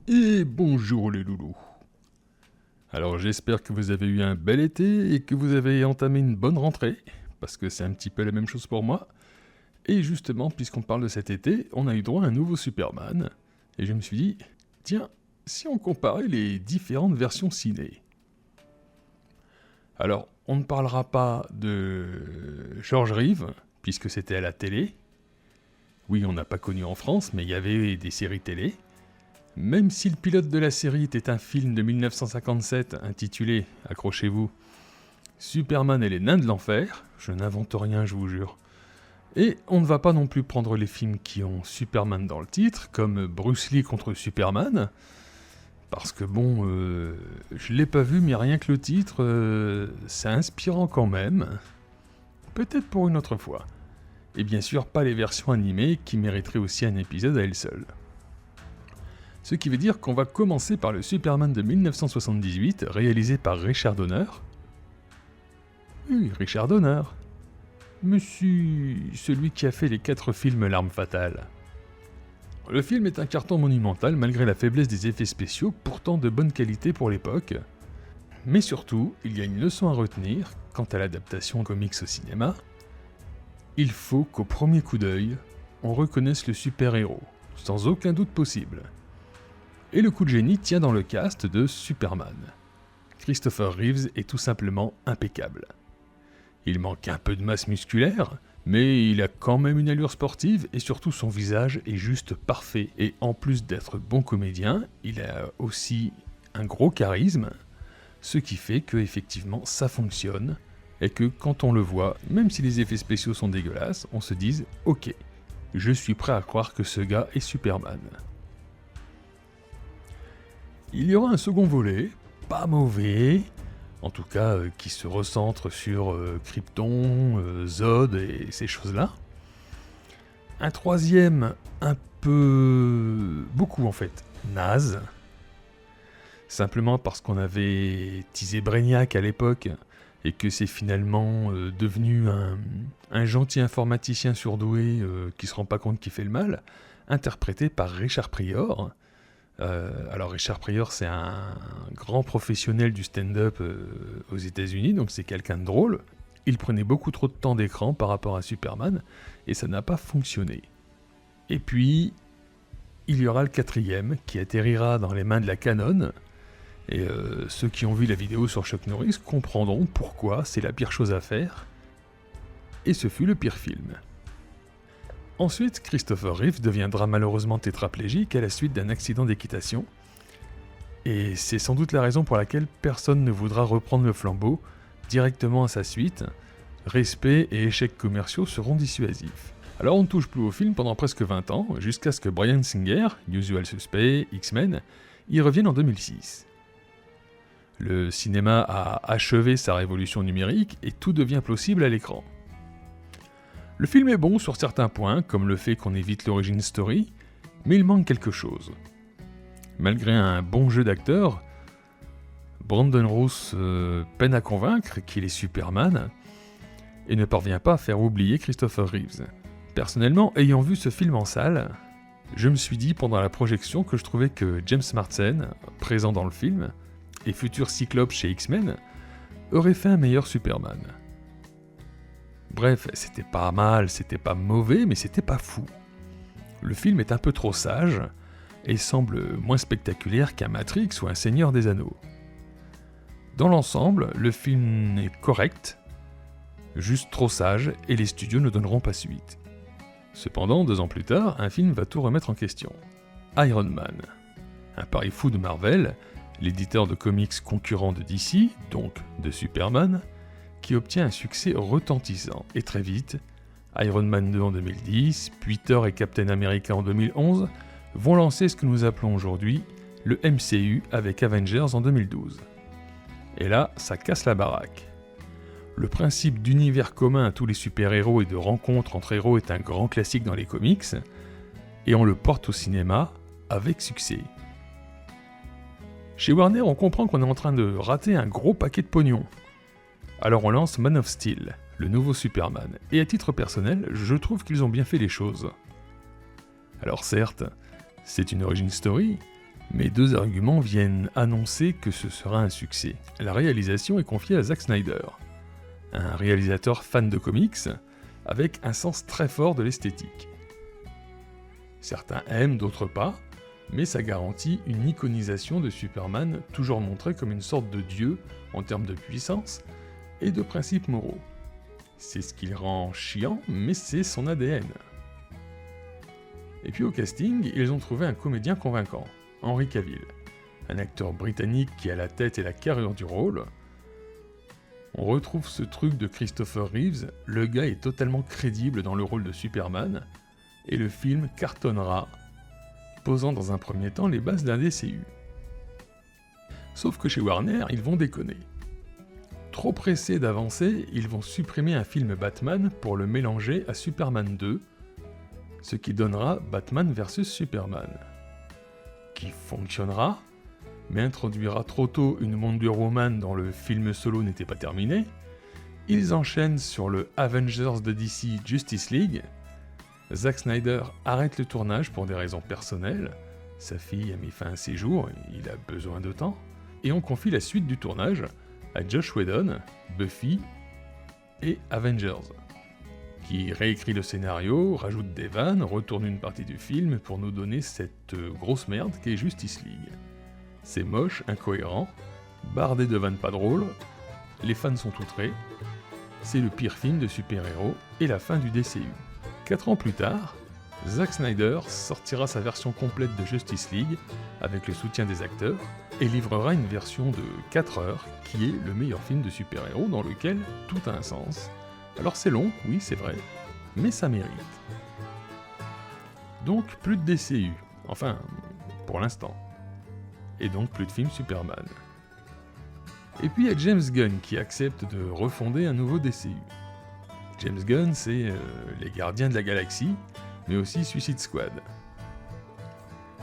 Et bonjour les loulous. Alors j'espère que vous avez eu un bel été et que vous avez entamé une bonne rentrée, parce que c'est un petit peu la même chose pour moi. Et justement, puisqu'on parle de cet été, on a eu droit à un nouveau Superman, et je me suis dit, tiens, si on comparait les différentes versions ciné. Alors, on ne parlera pas de George Reeves, puisque c'était à la télé. Oui, on n'a pas connu en France, mais il y avait des séries télé. Même si le pilote de la série était un film de 1957 intitulé, accrochez-vous, Superman et les nains de l'enfer, je n'invente rien, je vous jure. Et on ne va pas non plus prendre les films qui ont Superman dans le titre, comme Bruce Lee contre Superman, parce que bon, je l'ai pas vu, mais rien que le titre, c'est inspirant quand même. Peut-être pour une autre fois. Et bien sûr, pas les versions animées qui mériteraient aussi un épisode à elles seules. Ce qui veut dire qu'on va commencer par le Superman de 1978, réalisé par Richard Donner. Oui, Richard Donner. Monsieur, celui qui a fait les 4 films L'Arme Fatale. Le film est un carton monumental malgré la faiblesse des effets spéciaux, pourtant de bonne qualité pour l'époque. Mais surtout, il y a une leçon à retenir quant à l'adaptation comics au cinéma. Il faut qu'au premier coup d'œil, on reconnaisse le super-héros, sans aucun doute possible. Et le coup de génie tient dans le cast de Superman. Christopher Reeves est tout simplement impeccable. Il manque un peu de masse musculaire, mais il a quand même une allure sportive et surtout son visage est juste parfait. Et en plus d'être bon comédien, il a aussi un gros charisme, ce qui fait que effectivement ça fonctionne et que quand on le voit, même si les effets spéciaux sont dégueulasses, on se dise « Ok, je suis prêt à croire que ce gars est Superman ». Il y aura un second volet, pas mauvais, en tout cas qui se recentre sur Krypton, Zod et ces choses-là. Un troisième, un peu... beaucoup en fait, naze. Simplement parce qu'on avait teasé Brainiac à l'époque, et que c'est finalement devenu un gentil informaticien surdoué qui se rend pas compte qu'il fait le mal, interprété par Richard Pryor. Alors Richard Pryor, c'est un grand professionnel du stand-up aux États-Unis, donc c'est quelqu'un de drôle. Il prenait beaucoup trop de temps d'écran par rapport à Superman, et ça n'a pas fonctionné. Et puis, il y aura le quatrième, qui atterrira dans les mains de la Canon, et ceux qui ont vu la vidéo sur Chuck Norris comprendront pourquoi c'est la pire chose à faire, et ce fut le pire film. Ensuite, Christopher Reeve deviendra malheureusement tétraplégique à la suite d'un accident d'équitation. Et c'est sans doute la raison pour laquelle personne ne voudra reprendre le flambeau directement à sa suite. Respect et échecs commerciaux seront dissuasifs. Alors on ne touche plus au film pendant presque 20 ans, jusqu'à ce que Bryan Singer, Usual Suspect, X-Men, y revienne en 2006. Le cinéma a achevé sa révolution numérique et tout devient possible à l'écran. Le film est bon sur certains points, comme le fait qu'on évite l'origin story, mais il manque quelque chose. Malgré un bon jeu d'acteur, Brandon Routh peine à convaincre qu'il est Superman et ne parvient pas à faire oublier Christopher Reeves. Personnellement, ayant vu ce film en salle, je me suis dit pendant la projection que je trouvais que James Marsden, présent dans le film, et futur Cyclope chez X-Men, aurait fait un meilleur Superman. Bref, c'était pas mal, c'était pas mauvais, mais c'était pas fou. Le film est un peu trop sage, et semble moins spectaculaire qu'un Matrix ou un Seigneur des Anneaux. Dans l'ensemble, le film est correct, juste trop sage, et les studios ne donneront pas suite. Cependant, 2 ans plus tard, un film va tout remettre en question. Iron Man. Un pari fou de Marvel, l'éditeur de comics concurrent de DC, donc de Superman, qui obtient un succès retentissant. Et très vite, Iron Man 2 en 2010, puis Thor et Captain America en 2011 vont lancer ce que nous appelons aujourd'hui le MCU avec Avengers en 2012. Et là, ça casse la baraque. Le principe d'univers commun à tous les super-héros et de rencontre entre héros est un grand classique dans les comics, et on le porte au cinéma avec succès. Chez Warner, on comprend qu'on est en train de rater un gros paquet de pognon. Alors on lance Man of Steel, le nouveau Superman, et à titre personnel, je trouve qu'ils ont bien fait les choses. Alors certes, c'est une origin story, Mais 2 arguments viennent annoncer que ce sera un succès. La réalisation est confiée à Zack Snyder, un réalisateur fan de comics, avec un sens très fort de l'esthétique. Certains aiment, d'autres pas, mais ça garantit une iconisation de Superman toujours montré comme une sorte de dieu en termes de puissance et de principes moraux. C'est ce qui le rend chiant, mais c'est son ADN. Et puis au casting, ils ont trouvé un comédien convaincant, Henry Cavill, un acteur britannique qui a la tête et la carrure du rôle. On retrouve ce truc de Christopher Reeves, le gars est totalement crédible dans le rôle de Superman, et le film cartonnera, posant dans un premier temps les bases d'un DCU. Sauf que chez Warner, ils vont déconner. Trop pressés d'avancer, ils vont supprimer un film Batman pour le mélanger à Superman 2, ce qui donnera Batman vs Superman, qui fonctionnera, mais introduira trop tôt une Wonder Woman dont le film solo n'était pas terminé. Ils enchaînent sur le Avengers de DC Justice League. Zack Snyder arrête le tournage pour des raisons personnelles, sa fille a mis fin à ses jours, il a besoin de temps, et on confie la suite du tournage à Joss Whedon, Buffy et Avengers, qui réécrit le scénario, rajoute des vannes, retourne une partie du film pour nous donner cette grosse merde qu'est Justice League. C'est moche, incohérent, bardé de vannes pas drôles, les fans sont outrés, c'est le pire film de super-héros et la fin du DCU. 4 ans plus tard, Zack Snyder sortira sa version complète de Justice League avec le soutien des acteurs et livrera une version de 4 heures qui est le meilleur film de super-héros dans lequel tout a un sens. Alors c'est long, oui c'est vrai, mais ça mérite. Donc plus de DCU, enfin pour l'instant. Et donc plus de films Superman. Et puis il y a James Gunn qui accepte de refonder un nouveau DCU. James Gunn, c'est les Gardiens de la Galaxie, mais aussi Suicide Squad.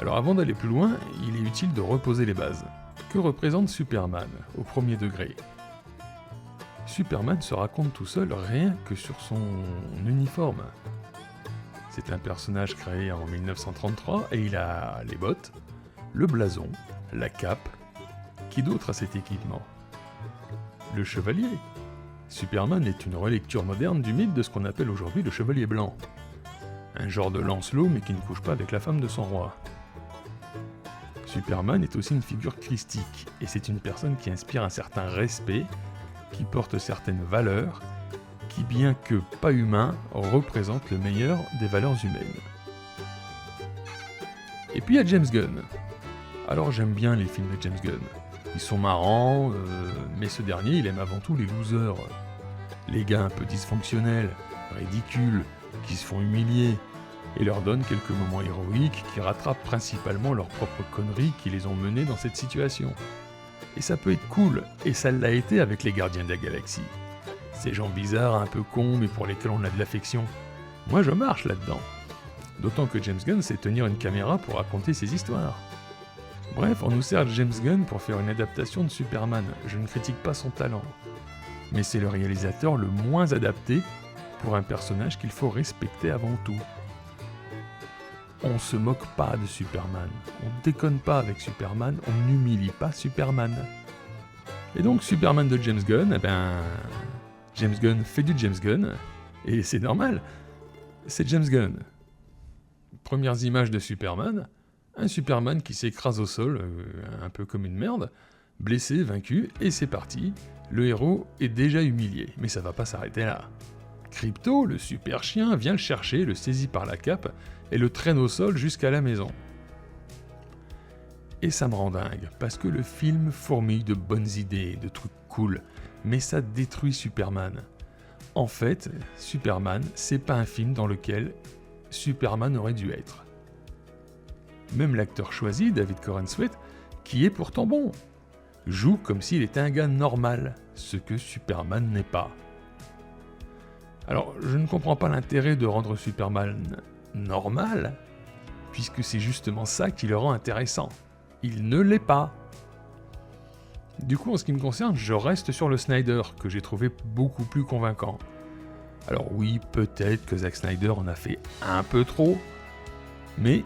Alors avant d'aller plus loin, il est utile de reposer les bases. Que représente Superman, au premier degré ? Superman se raconte tout seul rien que sur son uniforme. C'est un personnage créé en 1933 et il a les bottes, le blason, la cape. Qui d'autre a cet équipement ? Le chevalier. Superman est une relecture moderne du mythe de ce qu'on appelle aujourd'hui le chevalier blanc. Un genre de Lancelot mais qui ne couche pas avec la femme de son roi. Superman est aussi une figure christique, et c'est une personne qui inspire un certain respect, qui porte certaines valeurs, qui bien que pas humain, représente le meilleur des valeurs humaines. Et puis il y a James Gunn. Alors j'aime bien les films de James Gunn. Ils sont marrants, mais ce dernier, il aime avant tout les losers. Les gars un peu dysfonctionnels, ridicules, qui se font humilier, et leur donne quelques moments héroïques qui rattrapent principalement leurs propres conneries qui les ont menés dans cette situation. Et ça peut être cool, et ça l'a été avec les Gardiens de la Galaxie. Ces gens bizarres, un peu cons, mais pour lesquels on a de l'affection. Moi je marche là-dedans. D'autant que James Gunn sait tenir une caméra pour raconter ses histoires. Bref, on nous sert James Gunn pour faire une adaptation de Superman, je ne critique pas son talent. Mais c'est le réalisateur le moins adapté pour un personnage qu'il faut respecter avant tout. On se moque pas de Superman, on déconne pas avec Superman, on n'humilie pas Superman. Et donc Superman de James Gunn, James Gunn fait du James Gunn, et c'est normal, c'est James Gunn. Premières images de Superman, un Superman qui s'écrase au sol, un peu comme une merde, blessé, vaincu, et c'est parti, le héros est déjà humilié, mais ça va pas s'arrêter là. Krypto, le super chien, vient le chercher, le saisit par la cape, et le traîne au sol jusqu'à la maison. Et ça me rend dingue, parce que le film fourmille de bonnes idées, de trucs cool, mais ça détruit Superman. En fait, Superman, c'est pas un film dans lequel Superman aurait dû être. Même l'acteur choisi, David Corenswet, qui est pourtant bon, joue comme s'il était un gars normal, ce que Superman n'est pas. Alors, je ne comprends pas l'intérêt de rendre Superman normal, puisque c'est justement ça qui le rend intéressant. Il ne l'est pas. Du coup, en ce qui me concerne, je reste sur le Snyder, que j'ai trouvé beaucoup plus convaincant. Alors oui, peut-être que Zack Snyder en a fait un peu trop, mais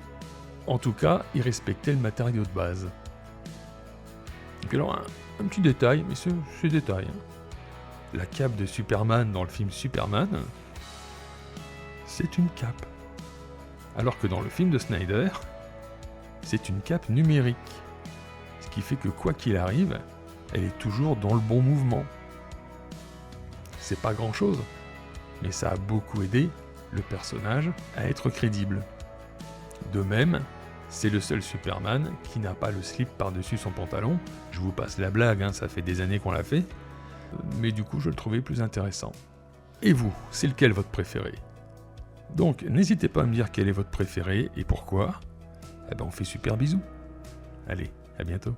En tout cas, il respectait le matériau de base. Et puis alors, un petit détail, mais c'est détail. La cape de Superman dans le film Superman, c'est une cape. Alors que dans le film de Snyder, c'est une cape numérique. Ce qui fait que quoi qu'il arrive, elle est toujours dans le bon mouvement. C'est pas grand chose, mais ça a beaucoup aidé le personnage à être crédible. De même, c'est le seul Superman qui n'a pas le slip par-dessus son pantalon. Je vous passe la blague, ça fait des années qu'on l'a fait. Mais du coup, je le trouvais plus intéressant. Et vous, c'est lequel votre préféré? Donc, n'hésitez pas à me dire quel est votre préféré et pourquoi. On fait super bisous. Allez, à bientôt.